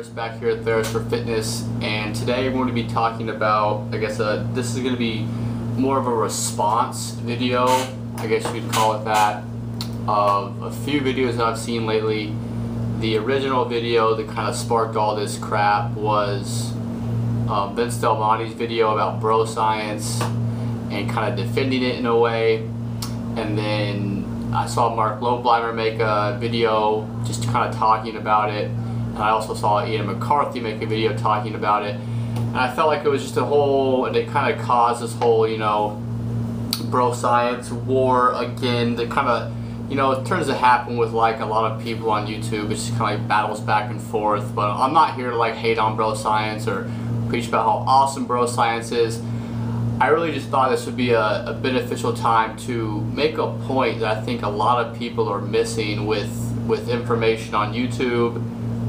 Theris back here at Theris for Fitness, and today we're going to be talking about, this is going to be more of a response video, I guess you'd call it that, of a few videos that I've seen lately. The original video that kind of sparked all this crap was Vince Del Monte's video about bro science and kind of defending it in a way, and then I saw Mark Lobliner make a video just kind of talking about it, and I also saw Ian McCarthy make a video talking about it, and I felt like it was just a whole, and it kind of caused this whole, bro science war again that kind of, it turns to happen with like a lot of people on YouTube. It's just kind of like battles back and forth, but I'm not here to like hate on bro science or preach about how awesome bro science is. I really just thought this would be a beneficial time to make a point that I think a lot of people are missing with information on YouTube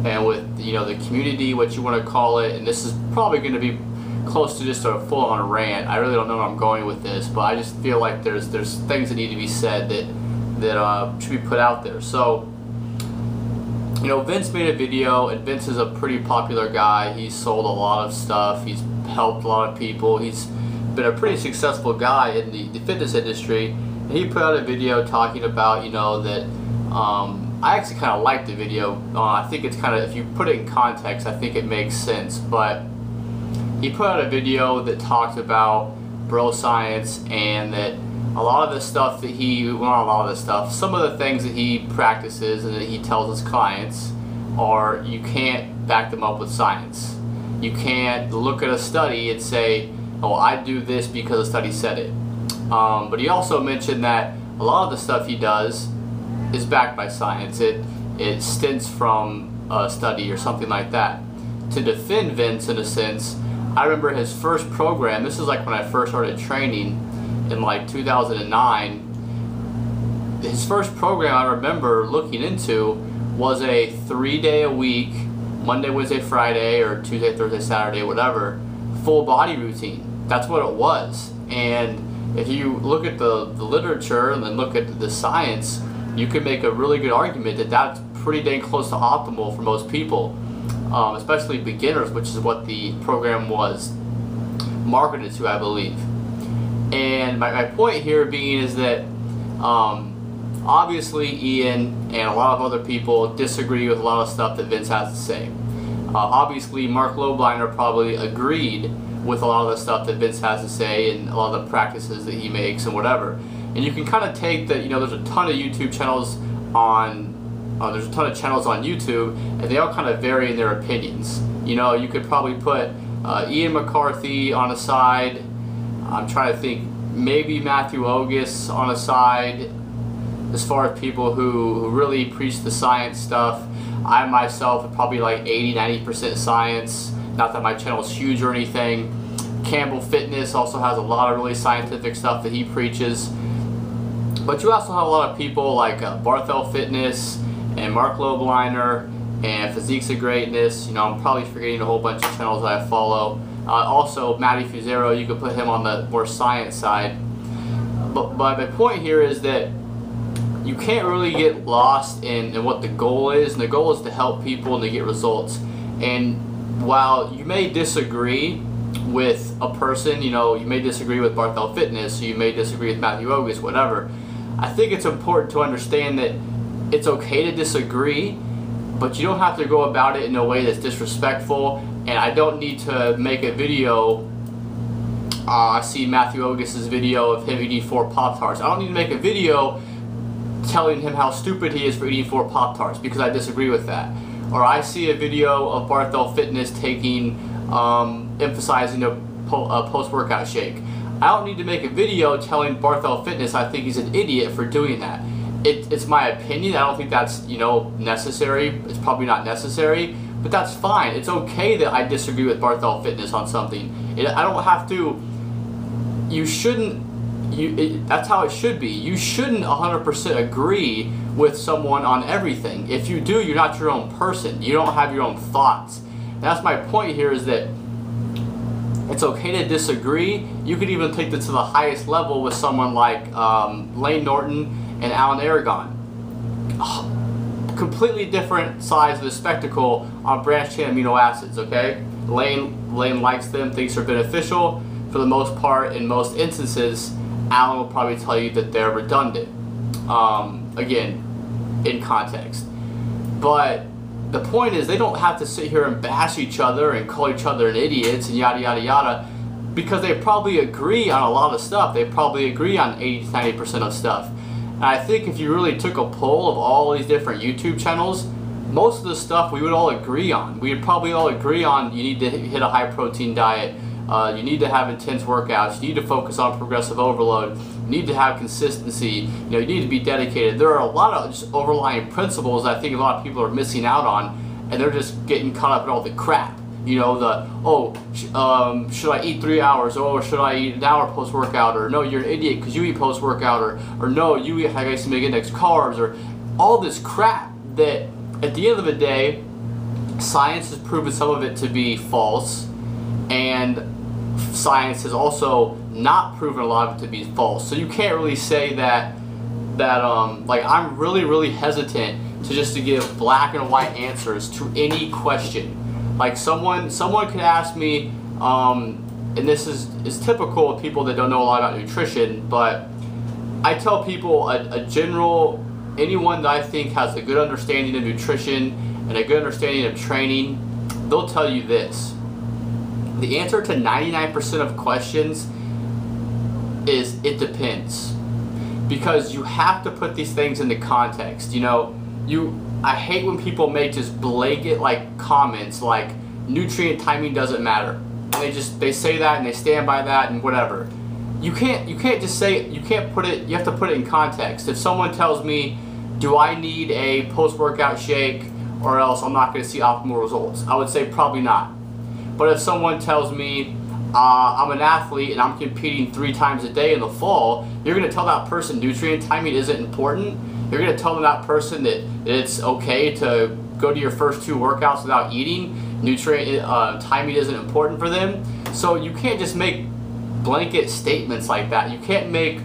and with the community, what you want to call it. And this is probably going to be close to just a full-on rant. I really don't know where I'm going with this, but I just feel like there's things that need to be said that should be put out there. So, Vince made a video, and Vince is a pretty popular guy. He's sold a lot of stuff. He's helped a lot of people. He's been a pretty successful guy in the fitness industry. And he put out a video talking about, that I actually kind of liked the video. I think it's kind of, if you put it in context, I think it makes sense. But he put out a video that talked about bro science, and that a lot of the stuff that some of the things that he practices and that he tells his clients are, you can't back them up with science. You can't look at a study and say, oh, I do this because a study said it. But he also mentioned that a lot of the stuff he does is backed by science. It stems from a study or something like that. To defend Vince, in a sense, I remember his first program, this is like when I first started training in like 2009, his first program I remember looking into was a 3-day-a-week, Monday, Wednesday, Friday, or Tuesday, Thursday, Saturday, whatever, full body routine. That's what it was. And if you look at the literature and then look at the science, you can make a really good argument that that's pretty dang close to optimal for most people, especially beginners, which is what the program was marketed to, I believe. And my point here being is that obviously Ian and a lot of other people disagree with a lot of stuff that Vince has to say. Obviously Mark Lobliner probably agreed with a lot of the stuff that Vince has to say and a lot of the practices that he makes and whatever. And you can kind of take that, there's a ton of YouTube channels on YouTube, and they all kind of vary in their opinions. You could probably put Ian McCarthy on a side. I'm trying to think, maybe Matthew Ogus on a side, as far as people who really preach the science stuff. I myself am probably like 80-90% science. Not that my channel is huge or anything. Campbell Fitness also has a lot of really scientific stuff that he preaches. But you also have a lot of people like Barthel Fitness and Mark Lobliner and Physiques of Greatness. I'm probably forgetting a whole bunch of channels that I follow. Also, Matty Fusero, you could put him on the more science side. But my point here is that you can't really get lost in what the goal is. And the goal is to help people and to get results. And while you may disagree with a person, you may disagree with Barthel Fitness, you may disagree with Matthew Ogus, whatever, I think it's important to understand that it's okay to disagree, but you don't have to go about it in a way that's disrespectful. And I don't need to make a video. I see Matthew Ogus's video of him eating 4 Pop-Tarts. I don't need to make a video telling him how stupid he is for eating 4 Pop-Tarts because I disagree with that. Or I see a video of Barthel Fitness emphasizing a post-workout shake. I don't need to make a video telling Barthel Fitness I think he's an idiot for doing that. It's my opinion. I don't think that's necessary. It's probably not necessary. But that's fine. It's okay that I disagree with Barthel Fitness on something. I don't have to. You shouldn't. That's how it should be. You shouldn't 100% agree with someone on everything. If you do, you're not your own person. You don't have your own thoughts. And that's my point here, is that it's okay to disagree. You could even take this to the highest level with someone like Lane Norton and Alan Aragon. completely different sides of the spectacle on branched chain amino acids, okay? Lane likes them, thinks they're beneficial. For the most part, in most instances, Alan will probably tell you that they're redundant. Again, in context. But the point is, they don't have to sit here and bash each other and call each other idiots and yada yada yada, because they probably agree on a lot of stuff. They probably agree on 80-90% of stuff. And I think if you really took a poll of all these different YouTube channels, most of the stuff we would all agree on. We would probably all agree on you need to hit a high protein diet, you need to have intense workouts, you need to focus on progressive overload, you need to have consistency, you need to be dedicated. There are a lot of just overlying principles that I think a lot of people are missing out on, and they're just getting caught up in all the crap. Should I eat 3 hours? Oh, should I eat an hour post-workout? Or no, you're an idiot because you eat post-workout. Or no, you eat high glycemic index carbs. Or all this crap that at the end of the day, science has proven some of it to be false, and science has also not proven a lot of it to be false. So you can't really say that like, I'm really hesitant to give black and white answers to any question. Like someone could ask me, and this is typical of people that don't know a lot about nutrition, but I tell people anyone that I think has a good understanding of nutrition and a good understanding of training, they'll tell you this. The answer to 99% of questions is it depends. Because you have to put these things into context. I hate when people make just blanket comments like nutrient timing doesn't matter. And they say that and they stand by that and whatever. You can't just say, you have to put it in context. If someone tells me, do I need a post-workout shake or else I'm not going to see optimal results, I would say probably not. But if someone tells me I'm an athlete and I'm competing 3 times a day in the fall, you're going to tell that person nutrient timing isn't important. You're going to tell that person that it's okay to go to your first 2 workouts without eating. Nutrient timing isn't important for them. So you can't just make blanket statements like that. You can't make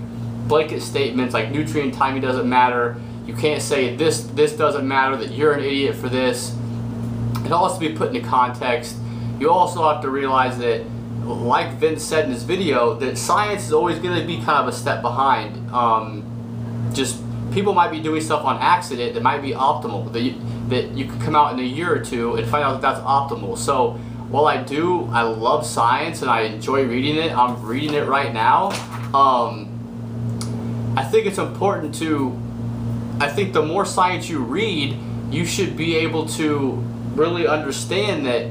blanket statements like nutrient timing doesn't matter. You can't say this doesn't matter, that you're an idiot for this. It all has to be put into context. You also have to realize that, like Vince said in his video, that science is always going to be kind of a step behind. Just people might be doing stuff on accident that might be optimal, that you could come out in a year or 2 and find out that that's optimal. So while I love science and I enjoy reading it, I'm reading it right now, I think it's important I think the more science you read, you should be able to really understand that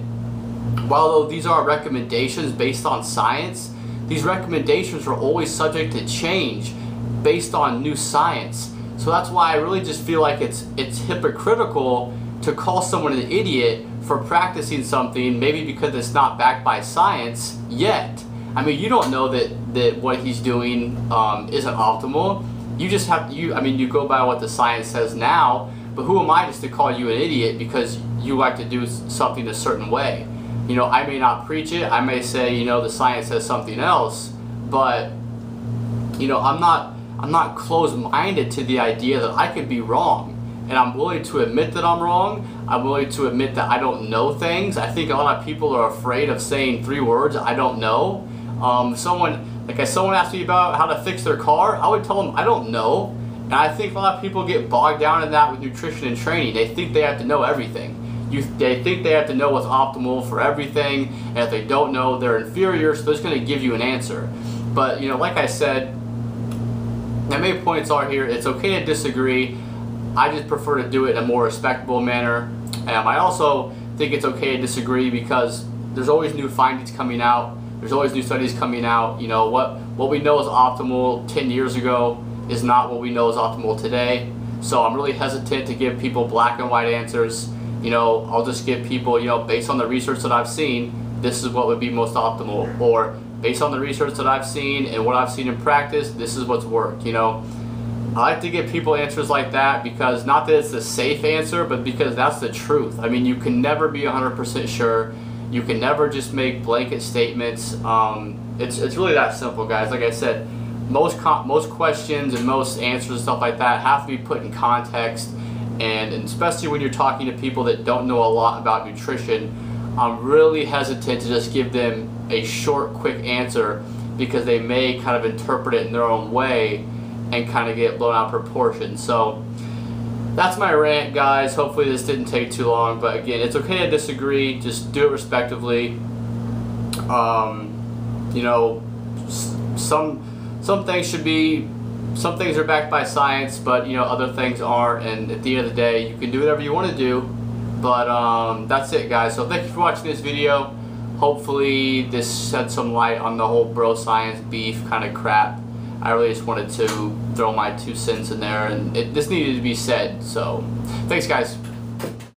while these are recommendations based on science, these recommendations are always subject to change based on new science. So that's why I really just feel like it's hypocritical to call someone an idiot for practicing something, maybe because it's not backed by science yet. I mean, you don't know that what he's doing isn't optimal. You just you go by what the science says now, but who am I just to call you an idiot because you like to do something a certain way? I may not preach it, I may say, the science says something else, but, I'm not closed-minded to the idea that I could be wrong. And I'm willing to admit that I'm wrong. I'm willing to admit that I don't know things. I think a lot of people are afraid of saying 3 words, I don't know. Someone asked me about how to fix their car, I would tell them I don't know. And I think a lot of people get bogged down in that with nutrition and training. They think they have to know everything. They think they have to know what's optimal for everything, and if they don't know, they're inferior, so they're just going to give you an answer. But, like I said, my main points are here, it's okay to disagree. I just prefer to do it in a more respectable manner. I also think it's okay to disagree because there's always new findings coming out. There's always new studies coming out. What we know is optimal 10 years ago is not what we know is optimal today. So I'm really hesitant to give people black and white answers. I'll just give people, based on the research that I've seen, this is what would be most optimal. Or based on the research that I've seen and what I've seen in practice, this is what's worked. I like to give people answers like that because not that it's the safe answer, but because that's the truth. I mean, you can never be 100% sure. You can never just make blanket statements. It's really that simple, guys. Like I said, most questions and most answers and stuff like that have to be put in context. and especially when you're talking to people that don't know a lot about nutrition, I'm really hesitant to just give them a short, quick answer, because they may kind of interpret it in their own way and kind of get blown out of proportion. So that's my rant, guys. Hopefully this didn't take too long, but again, it's okay to disagree, just do it respectively. You know, some things are backed by science, but you know, other things aren't, and at the end of the day, you can do whatever you want to do. But that's it, guys. So thank you for watching this video. Hopefully this shed some light on the whole bro science beef kind of crap. I really just wanted to throw my 2 cents in there, and this needed to be said. So thanks, guys.